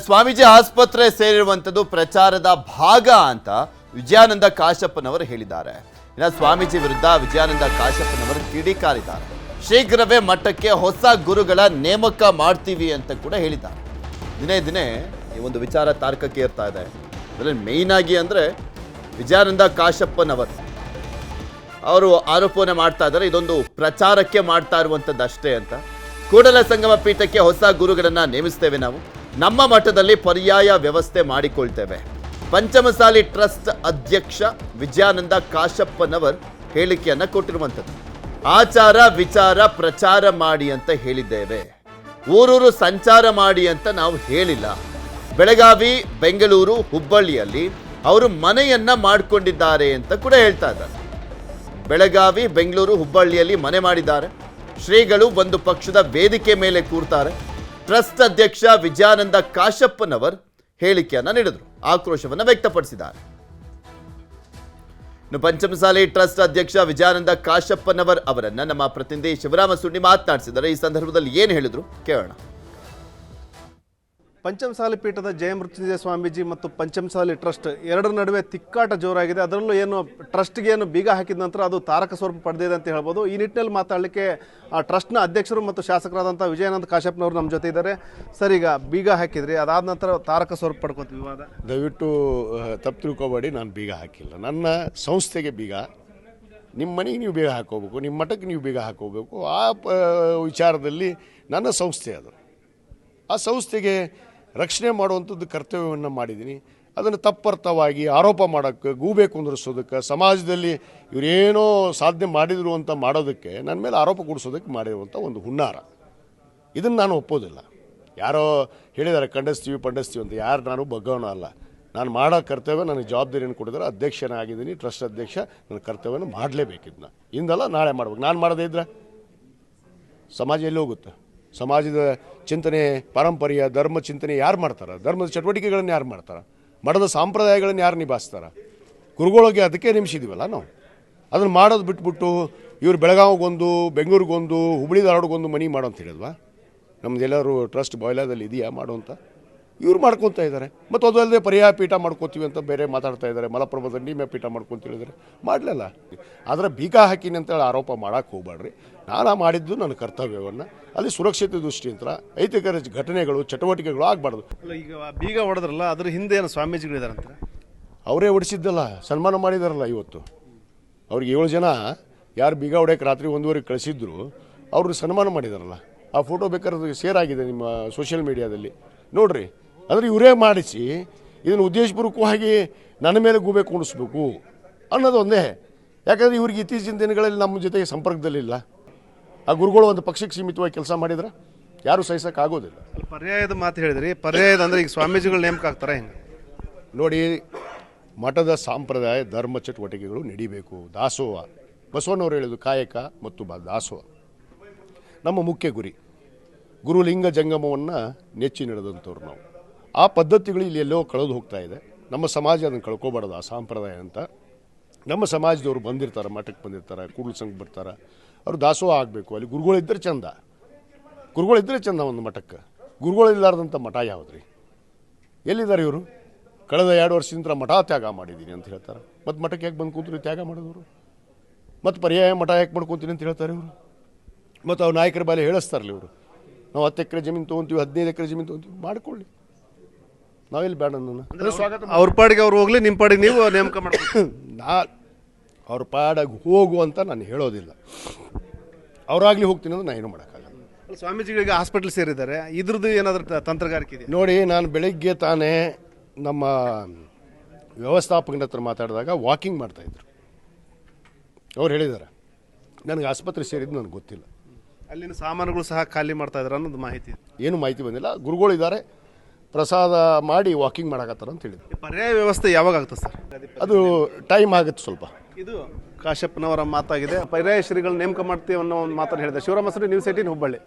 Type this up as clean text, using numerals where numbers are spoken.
ಸ್ವಾಮೀಜಿ ಆಸ್ಪತ್ರೆ ಸೇರಿರುವಂಥದ್ದು ಪ್ರಚಾರದ ಭಾಗ ಅಂತ ವಿಜಯಾನಂದ ಕಾಶಪ್ಪನವರು ಹೇಳಿದ್ದಾರೆ. ಇನ್ನು ಸ್ವಾಮೀಜಿ ವಿರುದ್ಧ ವಿಜಯಾನಂದ ಕಾಶಪ್ಪನವರು ಕಿಡಿಕಾರಿದ್ದಾರೆ. ಶೀಘ್ರವೇ ಮಠಕ್ಕೆ ಹೊಸ ಗುರುಗಳ ನೇಮಕ ಮಾಡ್ತೀವಿ ಅಂತ ಕೂಡ ಹೇಳಿದ್ದಾರೆ. ದಿನೇ ದಿನೇ ಈ ಒಂದು ವಿಚಾರ ತಾರಕಕ್ಕೆ ಏರ್ತಾ ಇದೆ. ಅದರಲ್ಲಿ ಮೇಯ್ನ್ ಆಗಿ ಅಂದರೆ ವಿಜಯಾನಂದ ಕಾಶಪ್ಪನವರು ಅವರು ಆರೋಪನೆ ಮಾಡ್ತಾ ಇದ್ದಾರೆ, ಇದೊಂದು ಪ್ರಚಾರಕ್ಕೆ ಮಾಡ್ತಾ ಇರುವಂಥದ್ದು ಅಷ್ಟೇ ಅಂತ. ಕೂಡಲ ಸಂಗಮ ಪೀಠಕ್ಕೆ ಹೊಸ ಗುರುಗಳನ್ನು ನೇಮಿಸ್ತೇವೆ, ನಾವು ನಮ್ಮ ಮಠದಲ್ಲಿ ಪರ್ಯಾಯ ವ್ಯವಸ್ಥೆ ಮಾಡಿಕೊಳ್ತೇವೆ. ಪಂಚಮಸಾಲಿ ಟ್ರಸ್ಟ್ ಅಧ್ಯಕ್ಷ ವಿಜಯಾನಂದ ಕಾಶಪ್ಪನವರ್ ಹೇಳಿಕೆಯನ್ನು ಕೊಟ್ಟಿರುವಂಥದ್ದು. ಆಚಾರ ವಿಚಾರ ಪ್ರಚಾರ ಮಾಡಿ ಅಂತ ಹೇಳಿದ್ದೇವೆ, ಊರೂರು ಸಂಚಾರ ಮಾಡಿ ಅಂತ ನಾವು ಹೇಳಿಲ್ಲ. ಬೆಳಗಾವಿ, ಬೆಂಗಳೂರು, ಹುಬ್ಬಳ್ಳಿಯಲ್ಲಿ ಅವರು ಮನೆಯನ್ನ ಮಾಡಿಕೊಂಡಿದ್ದಾರೆ ಅಂತ ಕೂಡ ಹೇಳ್ತಾ ಇದ್ದಾರೆ. ಬೆಳಗಾವಿ, ಬೆಂಗಳೂರು, ಹುಬ್ಬಳ್ಳಿಯಲ್ಲಿ ಮನೆ ಮಾಡಿದ್ದಾರೆ. ಶ್ರೀಗಳು ಒಂದು ಪಕ್ಷದ ವೇದಿಕೆ ಮೇಲೆ ಕೂರ್ತಾರೆ. ಟ್ರಸ್ಟ್ ಅಧ್ಯಕ್ಷ ವಿಜಯಾನಂದ ಕಾಶಪ್ಪನವರ್ ಹೇಳಿಕೆಯನ್ನ ನೀಡಿದರು, ಆಕ್ರೋಶವನ್ನು ವ್ಯಕ್ತಪಡಿಸಿದ್ದಾರೆ. ಇನ್ನು ಪಂಚಮಸಾಲಿ ಟ್ರಸ್ಟ್ ಅಧ್ಯಕ್ಷ ವಿಜಯಾನಂದ ಕಾಶಪ್ಪನವರ್ ಅವರನ್ನ ನಮ್ಮ ಪ್ರತಿನಿಧಿ ಶಿವರಾಮ ಸುಂಡಿ ಮಾತನಾಡಿಸಿದ್ದಾರೆ. ಈ ಸಂದರ್ಭದಲ್ಲಿ ಏನು ಹೇಳಿದ್ರು ಕೇಳೋಣ. ಪಂಚಮಸಾಲಿ ಪೀಠದ ಜಯಮೃತ್ಯುಂಜಯ ಸ್ವಾಮೀಜಿ ಮತ್ತು ಪಂಚಮಸಾಲಿ ಟ್ರಸ್ಟ್ ಎರಡರ ನಡುವೆ ತಿಕ್ಕಾಟ ಜೋರಾಗಿದೆ. ಅದರಲ್ಲೂ ಏನು ಟ್ರಸ್ಟ್ಗೆ ಏನು ಬೀಗ ಹಾಕಿದ ನಂತರ ಅದು ತಾರಕ ಸ್ವರೂಪ ಪಡೆದಿದೆ ಅಂತ ಹೇಳ್ಬೋದು. ಈ ನಿಟ್ಟಿನಲ್ಲಿ ಮಾತಾಡಲಿಕ್ಕೆ ಆ ಟ್ರಸ್ಟ್ನ ಅಧ್ಯಕ್ಷರು ಮತ್ತು ಶಾಸಕರಾದಂಥ ವಿಜಯಾನಂದ ಕಾಶಪ್ಪನವರು ನಮ್ಮ ಜೊತೆ ಇದ್ದಾರೆ. ಸರ್, ಈಗ ಬೀಗ ಹಾಕಿದ್ರಿ, ಅದಾದ ನಂತರ ತಾರಕ ಸ್ವರೂಪ ಪಡ್ಕೋತ ವಿವಾದ. ದಯವಿಟ್ಟು ತಪ್ಪು ತಿಳ್ಕೊಬೇಡಿ, ನಾನು ಬೀಗ ಹಾಕಿಲ್ಲ. ನನ್ನ ಸಂಸ್ಥೆಗೆ ಬೀಗ, ನಿಮ್ಮ ಮನೆಗೆ ನೀವು ಬೀಗ ಹಾಕೋಬೇಕು, ನಿಮ್ಮ ಮಠಕ್ಕೆ ನೀವು ಬೀಗ ಹಾಕೋಬೇಕು. ಆ ವಿಚಾರದಲ್ಲಿ ನನ್ನ ಸಂಸ್ಥೆ ಅದು. ಆ ಸಂಸ್ಥೆಗೆ ರಕ್ಷಣೆ ಮಾಡುವಂಥದ್ದು ಕರ್ತವ್ಯವನ್ನು ಮಾಡಿದ್ದೀನಿ. ಅದನ್ನು ತಪ್ಪರ್ಥವಾಗಿ ಆರೋಪ ಮಾಡೋಕ್ಕೆ, ಗೂಬೆ ಕುಂದಿರಿಸೋದಕ್ಕೆ, ಸಮಾಜದಲ್ಲಿ ಇವರೇನೋ ಸಾಧನೆ ಮಾಡಿದರು ಅಂತ ಮಾಡೋದಕ್ಕೆ, ನನ್ನ ಮೇಲೆ ಆರೋಪ ಕೂಡಿಸೋದಕ್ಕೆ ಮಾಡಿರುವಂಥ ಒಂದು ಹುನ್ನಾರ. ಇದನ್ನು ನಾನು ಒಪ್ಪೋದಿಲ್ಲ. ಯಾರೋ ಹೇಳಿದ್ದಾರೆ ಖಂಡಿಸ್ತೀವಿ ಪಂಡಿಸ್ತೀವಿ ಅಂತ. ಯಾರು ನಾನು ಬಗ್ಗವನ ಅಲ್ಲ. ನಾನು ಮಾಡೋ ಕರ್ತವ್ಯ, ನನಗೆ ಜವಾಬ್ದಾರಿಯನ್ನು ಕೊಟ್ಟಿದ್ದಾರೆ. ಅಧ್ಯಕ್ಷನಾಗಿದ್ದೀನಿ, ಟ್ರಸ್ಟ್ ಅಧ್ಯಕ್ಷ. ನನ್ನ ಕರ್ತವ್ಯನ ಮಾಡಲೇಬೇಕಿದ್ನ, ಇಂದಲ್ಲ ನಾಳೆ ಮಾಡ್ಬೇಕು. ನಾನು ಮಾಡದೇ ಇದ್ರೆ ಸಮಾಜ ಎಲ್ಲಿ ಹೋಗುತ್ತೆ? ಸಮಾಜದ ಚಿಂತನೆ, ಪಾರಂಪರ್ಯ, ಧರ್ಮ ಚಿಂತನೆ ಯಾರು ಮಾಡ್ತಾರೆ? ಧರ್ಮದ ಚಟುವಟಿಕೆಗಳನ್ನು ಯಾರು ಮಾಡ್ತಾರೆ? ಮಠದ ಸಂಪ್ರದಾಯಗಳನ್ನು ಯಾರು ನಿಭಾಯಿಸ್ತಾರೆ? ಗುರುಗಳಿಗೆ ಅದಕ್ಕೆ ನೇಮಿಸಿದ್ದೀವಲ್ಲ ನಾವು. ಅದನ್ನು ಮಾಡೋದು ಬಿಟ್ಬಿಟ್ಟು ಇವ್ರು ಬೆಳಗಾವಿಗೊಂದು, ಬೆಂಗಳೂರಿಗೊಂದು, ಹುಬ್ಬಳ್ಳಿ ಧಾರವಾಡಗೊಂದು ಮನೆ ಮಾಡೋ ಅಂತ ಹೇಳಿದ್ವಾ? ನಮ್ದು ಎಲ್ಲರೂ ಟ್ರಸ್ಟ್ ಬಾಯ್ಲಾದಲ್ಲಿ ಇದೆಯಾ ಮಾಡುವಂಥ? ಇವ್ರು ಮಾಡ್ಕೊತಾ ಇದ್ದಾರೆ. ಮತ್ತು ಅದಲ್ಲದೆ ಪರ್ಯಾಯ ಪೀಠ ಮಾಡ್ಕೋತೀವಿ ಅಂತ ಬೇರೆ ಮಾತಾಡ್ತಾ ಇದ್ದಾರೆ. ಮಲಪ್ರಭಾ ದಂಡಿಮೆ ಪೀಠ ಮಾಡ್ಕೊಂತ ಹೇಳಿದರೆ ಮಾಡಲಿಲ್ಲ. ಆದರೆ ಬೀಗ ಹಾಕಿನಿ ಅಂತೇಳಿ ಆರೋಪ ಮಾಡೋಕ್ಕೆ ಹೋಗ್ಬೇಡ್ರಿ. ನಾನು ಮಾಡಿದ್ದು ನನ್ನ ಕರ್ತವ್ಯವನ್ನು ಅಲ್ಲಿ ಸುರಕ್ಷತೆ ದೃಷ್ಟಿಯಿಂದ ಐತಿಕ ಘಟನೆಗಳು, ಚಟುವಟಿಕೆಗಳು ಆಗಬಾರ್ದು. ಈಗ ಬೀಗ ಹೊಡೆದ್ರಲ್ಲ, ಅದ್ರ ಹಿಂದೆ ಏನು ಸ್ವಾಮೀಜಿಗಳಿದಾರಂತ? ಅವರೇ ಹೊಡಿಸಿದ್ದಲ್ಲ, ಸನ್ಮಾನ ಮಾಡಿದಾರಲ್ಲ. ಇವತ್ತು ಅವ್ರಿಗೆ 7 ಜನ ಯಾರು ಬೀಗ ಹೊಡೆಯೋಕೆ ರಾತ್ರಿ 1:30 ಕಳಿಸಿದ್ರು, ಅವ್ರಿಗೆ ಸನ್ಮಾನ ಮಾಡಿದಾರಲ್ಲ. ಆ ಫೋಟೋ ಬೇಕಾದ್ರೆ ಶೇರ್ ಆಗಿದೆ ನಿಮ್ಮ ಸೋಷಿಯಲ್ ಮೀಡಿಯಾದಲ್ಲಿ, ನೋಡ್ರಿ. ಅಂದರೆ ಇವರೇ ಮಾಡಿಸಿ ಇದನ್ನು ಉದ್ದೇಶಪೂರ್ವಕವಾಗಿ ನನ್ನ ಮೇಲೆ ಗೂಬೆ ಕೂಡಿಸ್ಬೇಕು ಅನ್ನೋದು ಒಂದೇ. ಯಾಕಂದರೆ ಇವ್ರಿಗೆ ಇತ್ತೀಚಿನ ದಿನಗಳಲ್ಲಿ ನಮ್ಮ ಜೊತೆಗೆ ಸಂಪರ್ಕದಲ್ಲಿಲ್ಲ. ಆ ಗುರುಗಳು ಒಂದು ಪಕ್ಷಕ್ಕೆ ಸೀಮಿತವಾಗಿ ಕೆಲಸ ಮಾಡಿದ್ರೆ ಯಾರೂ ಸಹಿಸೋಕ್ಕಾಗೋದಿಲ್ಲ. ಪರ್ಯಾಯದ ಮಾತು ಹೇಳಿದ್ರಿ, ಪರ್ಯಾಯದ ಅಂದರೆ ಈಗ ಸ್ವಾಮೀಜಿಗಳು ನೇಮಕ ಆಗ್ತಾರೆ ಹೆಂಗೆ? ನೋಡಿ, ಮಠದ ಸಂಪ್ರದಾಯ, ಧರ್ಮ ಚಟುವಟಿಕೆಗಳು ನಡಿಬೇಕು. ದಾಸೋಹ, ಬಸವಣ್ಣವ್ರು ಹೇಳಿದ್ದು ಕಾಯಕ ಮತ್ತು ದಾಸೋಹ ನಮ್ಮ ಮುಖ್ಯ ಗುರಿ. ಗುರುಲಿಂಗ ಜಂಗಮವನ್ನು ನೆಚ್ಚಿ ನಡೆದಂಥವ್ರು ನಾವು. ಆ ಪದ್ಧತಿಗಳು ಇಲ್ಲಿ ಎಲ್ಲೋ ಕಳೆದು ಹೋಗ್ತಾ ಇದೆ. ನಮ್ಮ ಸಮಾಜ ಅದನ್ನು ಕಳ್ಕೊಬಾರ್ದು. ಆ ಸಂಪ್ರದಾಯ ಅಂತ ನಮ್ಮ ಸಮಾಜದವರು ಬಂದಿರ್ತಾರೆ, ಮಠಕ್ಕೆ ಬಂದಿರ್ತಾರೆ, ಕೂಡಲ ಸಂಘಕ್ಕೆ ಬರ್ತಾರೆ. ಅವರು ದಾಸೋಹ ಆಗಬೇಕು. ಅಲ್ಲಿ ಗುರುಗಳಿದ್ದರೆ ಚಂದ, ಗುರುಗಳಿದ್ದರೆ ಚಂದ ಒಂದು ಮಠಕ್ಕೆ. ಗುರುಗಳಿಲ್ಲಾರ್ದಂಥ ಮಠ ಯಾವುದ್ರಿ? ಎಲ್ಲಿದ್ದಾರೆ ಇವರು? ಕಳೆದ 2 ವರ್ಷದಿಂದ ಮಠ ತ್ಯಾಗ ಮಾಡಿದ್ದೀನಿ ಅಂತ ಹೇಳ್ತಾರೆ. ಮತ್ತು ಮಠಕ್ಕೆ ಯಾಕೆ ಬಂದು ಕೂತ್ರಿ ತ್ಯಾಗ ಮಾಡಿದವರು? ಮತ್ತು ಪರ್ಯಾಯ ಮಠ ಯಾಕೆ ಮಾಡ್ಕೊತೀನಿ ಅಂತ ಹೇಳ್ತಾರೆ ಇವರು. ಮತ್ತು ಅವ್ರು ನಾಯಕರ ಬಾಲೆ ಹೇಳಿಸ್ತಾರಲ್ಲ ಇವರು, ನಾವು 10 ಎಕರೆ ಜಮೀನು ತೊಗೊತೀವಿ, 15 ಎಕರೆ ಜಮೀನು ತೊಗೊತೀವಿ. ಮಾಡಿಕೊಳ್ಳಿ, ನಾವೆಲ್ಲಿ ಬೇಡ. ನನ್ನ ಸ್ವಾಗತ. ಅವ್ರ ಪಾಡಿಗೆ ಅವ್ರು ಹೋಗ್ಲಿ, ನಿಮ್ಮ ಪಾಡಿಗೆ ನೀವು ನೇಮಕ ಮಾಡ್ಬೇಕು. ನಾ ಅವ್ರ ಪಾಡಿಗೆ ಹೋಗು ಅಂತ ನಾನು ಹೇಳೋದಿಲ್ಲ. ಅವರಾಗಲಿ ಹೋಗ್ತೀನಿ ಅಂದ್ರೆ ನಾನು ಏನೂ ಮಾಡೋಕ್ಕಾಗಲ್ಲ. ಸ್ವಾಮೀಜಿಗಳಿಗೆ ಹಾಸ್ಪಿಟಲ್ ಸೇರಿದ್ದಾರೆ, ಇದ್ರದ್ದು ಏನಾದರೂ ತಂತ್ರಗಾರಿಕೆ ಇದೆ? ನೋಡಿ, ನಾನು ಬೆಳಗ್ಗೆ ತಾನೇ ನಮ್ಮ ವ್ಯವಸ್ಥಾಪಕನ ಹತ್ರ ಮಾತಾಡಿದಾಗ ವಾಕಿಂಗ್ ಮಾಡ್ತಾಯಿದ್ರು. ಅವ್ರು ಹೇಳಿದ್ದಾರೆ, ನನಗೆ ಆಸ್ಪತ್ರೆ ಸೇರಿದ್ದು ನನಗೆ ಗೊತ್ತಿಲ್ಲ. ಅಲ್ಲಿನ ಸಾಮಾನುಗಳು ಸಹ ಖಾಲಿ ಮಾಡ್ತಾ ಇದ್ದಾರೆ ಅನ್ನೋದು ಮಾಹಿತಿ. ಏನು ಮಾಹಿತಿ ಬಂದಿಲ್ಲ. ಗುರುಗಳಿದ್ದಾರೆ, ಪ್ರಸಾದ ಮಾಡಿ ವಾಕಿಂಗ್ ಮಾಡಕತ್ತಾರ ಅಂತ ಹೇಳಿದ್ರು. ಪರ್ಯಾಯ ವ್ಯವಸ್ಥೆ ಯಾವಾಗ ಆಗ್ತದೆ ಸರ್? ಅದು ಟೈಮ್ ಆಗುತ್ತೆ ಸ್ವಲ್ಪ. ಇದು ಕಾಶಪ್ಪನವರ ಮಾತಾಗಿದೆ. ಪರ್ಯಾಯ ಶ್ರೀಗಳು ನೇಮಕ ಮಾಡ್ತೀವಿ ಅನ್ನೋ ಒಂದು ಮಾತನ್ನು ಹೇಳಿದೆ. ಶಿವರಾಮ ಸುಂಡಿ, ನ್ಯೂಸ್ 18 ಹುಬ್ಬಳ್ಳಿ.